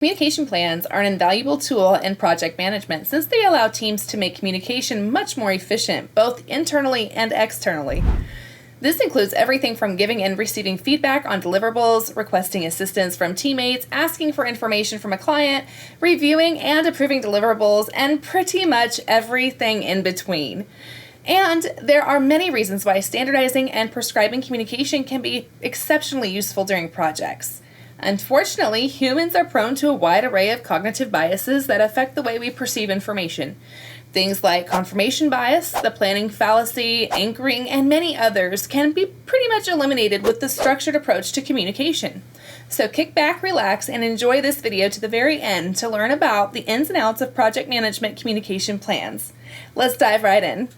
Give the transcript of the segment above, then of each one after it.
Communication plans are an invaluable tool in project management since they allow teams to make communication much more efficient, both internally and externally. This includes everything from giving and receiving feedback on deliverables, requesting assistance from teammates, asking for information from a client, reviewing and approving deliverables, and pretty much everything in between. And there are many reasons why standardizing and prescribing communication can be exceptionally useful during projects. Unfortunately, humans are prone to a wide array of cognitive biases that affect the way we perceive information. Things like confirmation bias, the planning fallacy, anchoring, and many others can be pretty much eliminated with the structured approach to communication. So kick back, relax, and enjoy this video to the very end to learn about the ins and outs of project management communication plans. Let's dive right in.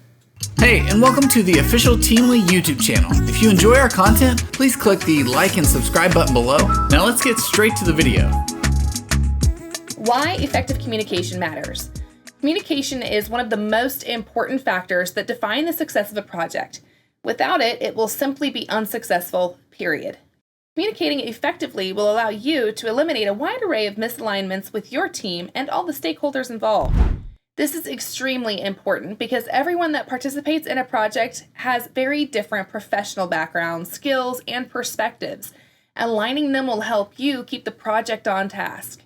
Hey, and welcome to the official Teamly YouTube channel. If you enjoy our content, please click the like and subscribe button below. Now let's get straight to the video. Why effective communication matters. Communication is one of the most important factors that define the success of a project. Without it, it will simply be unsuccessful, period. Communicating effectively will allow you to eliminate a wide array of misalignments with your team and all the stakeholders involved. This is extremely important because everyone that participates in a project has very different professional backgrounds, skills, and perspectives. Aligning them will help you keep the project on task.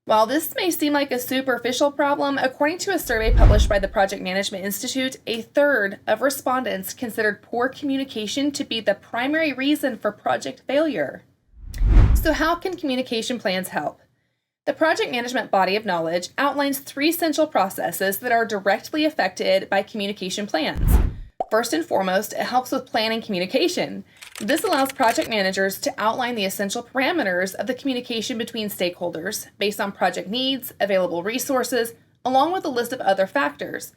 While this may seem like a superficial problem, according to a survey published by the Project Management Institute, a third of respondents considered poor communication to be the primary reason for project failure. So how can communication plans help? The project management body of knowledge outlines 3 essential processes that are directly affected by communication plans. First and foremost, it helps with planning communication. This allows project managers to outline the essential parameters of the communication between stakeholders based on project needs, available resources, along with a list of other factors.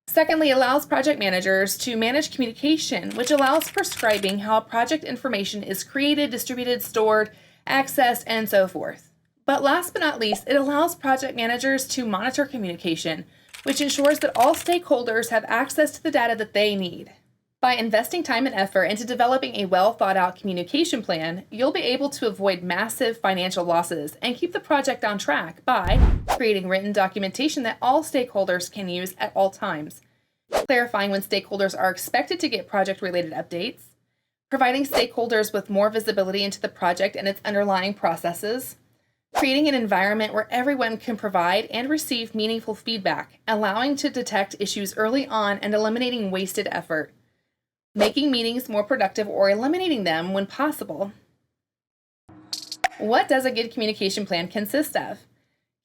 Secondly, it allows project managers to manage communication, which allows prescribing how project information is created, distributed, stored, accessed, and so forth. But last but not least, it allows project managers to monitor communication, which ensures that all stakeholders have access to the data that they need. By investing time and effort into developing a well-thought-out communication plan, you'll be able to avoid massive financial losses and keep the project on track by creating written documentation that all stakeholders can use at all times, clarifying when stakeholders are expected to get project-related updates, providing stakeholders with more visibility into the project and its underlying processes, creating an environment where everyone can provide and receive meaningful feedback, allowing to detect issues early on and eliminating wasted effort, making meetings more productive or eliminating them when possible. What does a good communication plan consist of?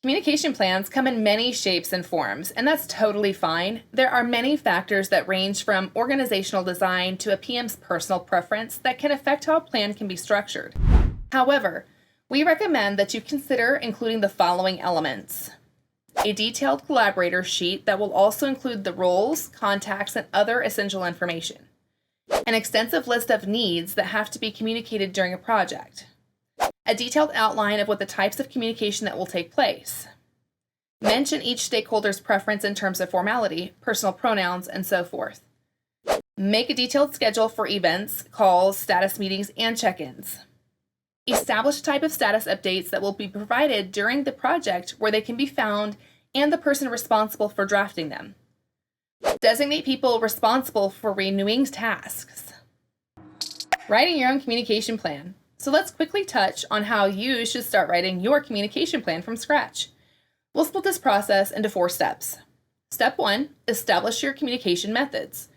Communication plans come in many shapes and forms, and that's totally fine. There are many factors that range from organizational design to a PM's personal preference that can affect how a plan can be structured. However, we recommend that you consider including the following elements: a detailed collaborator sheet that will also include the roles, contacts, and other essential information, an extensive list of needs that have to be communicated during a project, a detailed outline of what the types of communication that will take place, mention each stakeholder's preference in terms of formality, personal pronouns, and so forth, make a detailed schedule for events, calls, status meetings, and check-ins. Establish a type of status updates that will be provided during the project where they can be found and the person responsible for drafting them. Designate people responsible for renewing tasks. Writing your own communication plan. So let's quickly touch on how you should start writing your communication plan from scratch. We'll split this process into 4 steps. Step 1, establish your communication methods.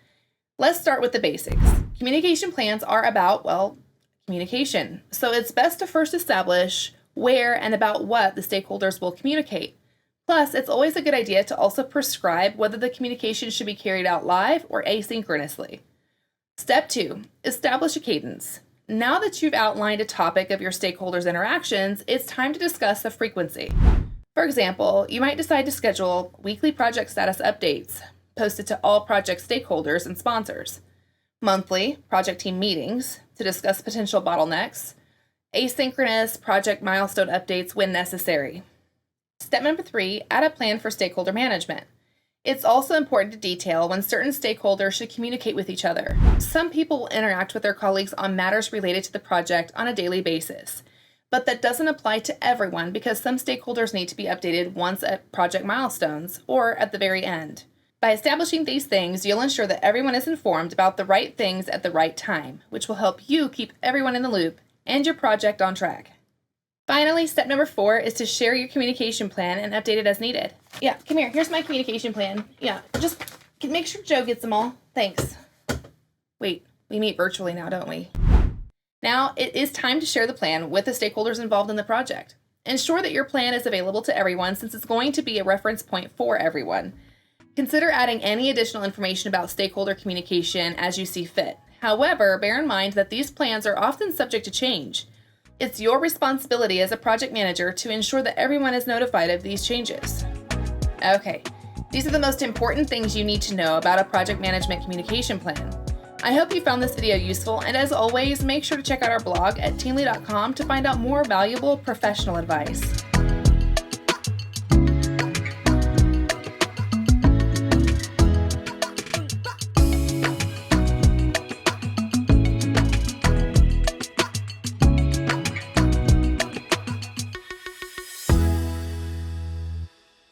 Let's start with the basics. Communication plans are about, communication. So it's best to first establish where and about what the stakeholders will communicate. Plus, it's always a good idea to also prescribe whether the communication should be carried out live or asynchronously. Step 2, establish a cadence. Now that you've outlined a topic of your stakeholders' interactions, it's time to discuss the frequency. For example, you might decide to schedule weekly project status updates, posted to all project stakeholders and sponsors, monthly project team meetings to discuss potential bottlenecks, asynchronous project milestone updates when necessary. Step number 3, add a plan for stakeholder management. It's also important to detail when certain stakeholders should communicate with each other. Some people will interact with their colleagues on matters related to the project on a daily basis, but that doesn't apply to everyone because some stakeholders need to be updated once at project milestones or at the very end. By establishing these things, you'll ensure that everyone is informed about the right things at the right time, which will help you keep everyone in the loop and your project on track. Finally, step number 4 is to share your communication plan and update it as needed. Yeah, come here. Here's my communication plan. Yeah, just make sure Joe gets them all. Thanks. Wait, we meet virtually now, don't we? Now, it is time to share the plan with the stakeholders involved in the project. Ensure that your plan is available to everyone since it's going to be a reference point for everyone. Consider adding any additional information about stakeholder communication as you see fit. However, bear in mind that these plans are often subject to change. It's your responsibility as a project manager to ensure that everyone is notified of these changes. Okay, these are the most important things you need to know about a project management communication plan. I hope you found this video useful, and as always, make sure to check out our blog at teamly.com to find out more valuable professional advice.